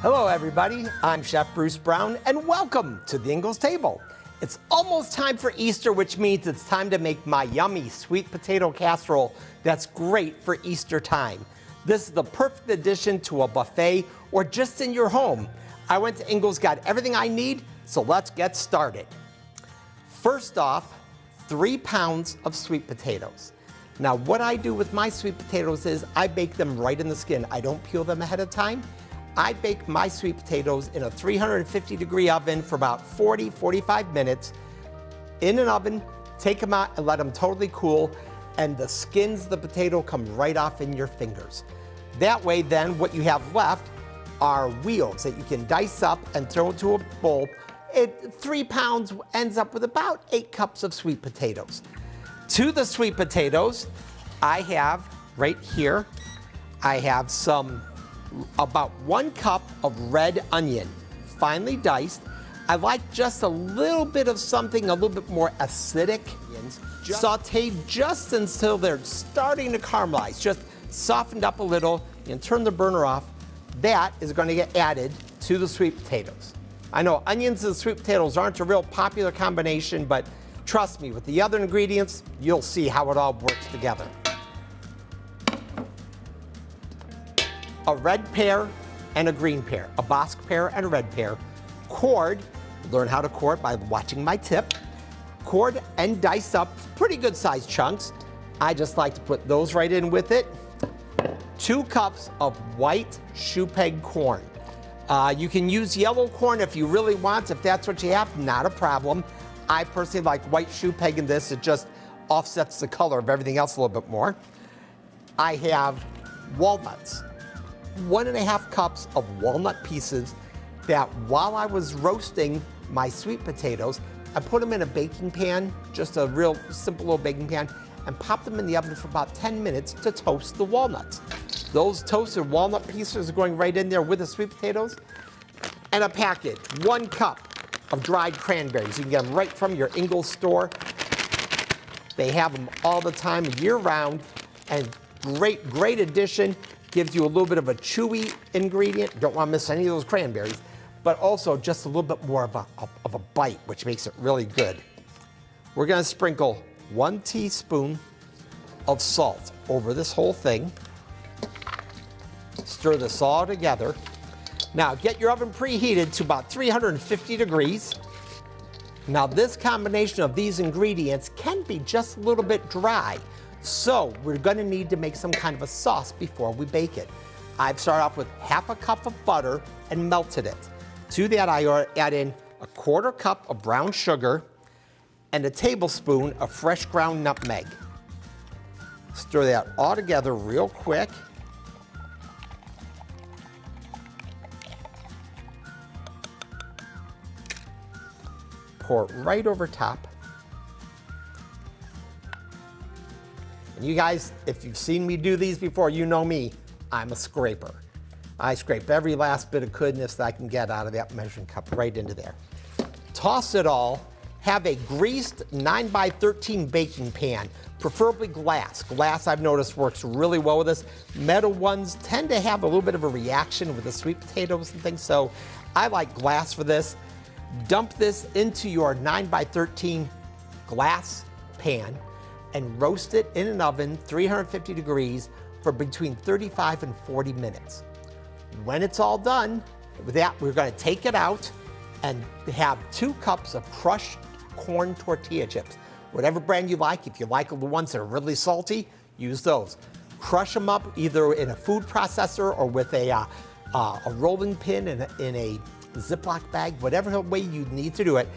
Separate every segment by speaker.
Speaker 1: Hello everybody, I'm Chef Bruce Brown and welcome to the Ingles table. It's almost time for Easter, which means it's time to make my yummy sweet potato casserole that's great for Easter time. This is the perfect addition to a buffet or just in your home. I went to Ingles, got everything I need, so let's get started. First off, 3 pounds of sweet potatoes. Now what I do with my sweet potatoes is I bake them right in the skin. I don't peel them ahead of time. I bake my sweet potatoes in a 350-degree oven for about 40-45 minutes in an oven, take them out and let them totally cool, and the skins of the potato come right off in your fingers. That way then what you have left are wheels that you can dice up and throw into a bowl. 3 pounds ends up with about 8 cups of sweet potatoes. To the sweet potatoes, I have right here, I have about 1 cup of red onion, finely diced. I like just a little bit of something a little bit more acidic. Sauteed just until they're starting to caramelize, just softened up a little, and turn the burner off. That is going to get added to the sweet potatoes. I know onions and sweet potatoes aren't a real popular combination, but trust me, with the other ingredients, you'll see how it all works together. A red pear and a green pear, a Bosc pear and a red pear. Cored, learn how to core it by watching my tip. Cored and dice up pretty good sized chunks. I just like to put those right in with it. 2 cups of white shoe peg corn. You can use yellow corn if you really want, if that's what you have, not a problem. I personally like white shoe peg in this, it just offsets the color of everything else a little bit more. I have walnuts. 1.5 cups of walnut pieces that while I was roasting my sweet potatoes, I put them in a baking pan, just a real simple little baking pan, and popped them in the oven for about 10 minutes to toast the walnuts. Those toasted walnut pieces are going right in there with the sweet potatoes. And a package, 1 cup of dried cranberries. You can get them right from your Ingles store. They have them all the time, year round, and great addition. Gives you a little bit of a chewy ingredient. Don't want to miss any of those cranberries, but also just a little bit more of a bite, which makes it really good. We're going to sprinkle 1 teaspoon of salt over this whole thing. Stir this all together. Now get your oven preheated to about 350 degrees. Now this combination of these ingredients can be just a little bit dry. So we're going to need to make some kind of a sauce before we bake it. I've started off with 1/2 cup of butter and melted it. To that I add in 1/4 cup of brown sugar and a tablespoon of fresh ground nutmeg. Stir that all together real quick. Pour it right over top. And you guys, if you've seen me do these before, you know me, I'm a scraper. I scrape every last bit of goodness that I can get out of that measuring cup right into there. Toss it all. Have a greased 9x13 baking pan, preferably glass. Glass, I've noticed, works really well with this. Metal ones tend to have a little bit of a reaction with the sweet potatoes and things, so I like glass for this. Dump this into your 9x13 glass pan and roast it in an oven, 350 degrees, for between 35 and 40 minutes. When it's all done, with that, we're going to take it out and have 2 cups of crushed corn tortilla chips. Whatever brand you like, if you like the ones that are really salty, use those. Crush them up either in a food processor or with a rolling pin in a Ziploc bag, whatever way you need to do it,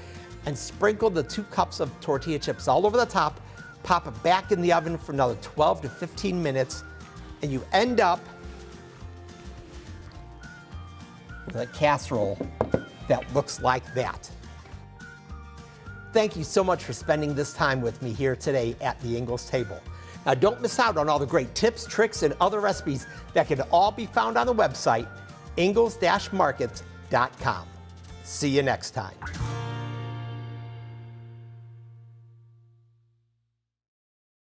Speaker 1: and sprinkle the 2 cups of tortilla chips all over the top. Pop it back in the oven for another 12 to 15 minutes, and you end up with a casserole that looks like that. Thank you so much for spending this time with me here today at the Ingles table. Now don't miss out on all the great tips, tricks, and other recipes that can all be found on the website, ingles-markets.com. See you next time.